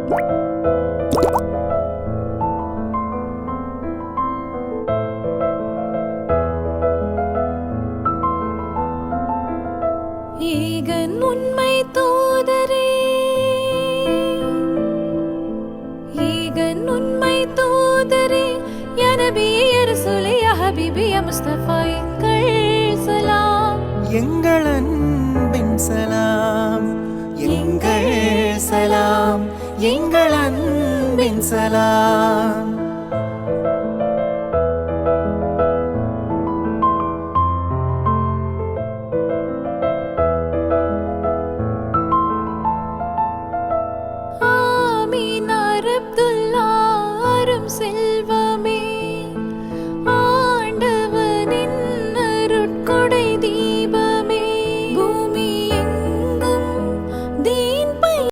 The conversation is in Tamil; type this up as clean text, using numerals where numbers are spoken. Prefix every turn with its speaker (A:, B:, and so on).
A: ஈகன் உண்மை தூதரே, ஈகன் உண்மை தூதரே, யா நபி யா ரசூலே யா ஹபீபி யா முஸ்தபா எங்கள் சலாம்.
B: எங்கள் அன்பின் சலாம், எங்கள் சலாம், எங்கள் அன்பின் சலாம்.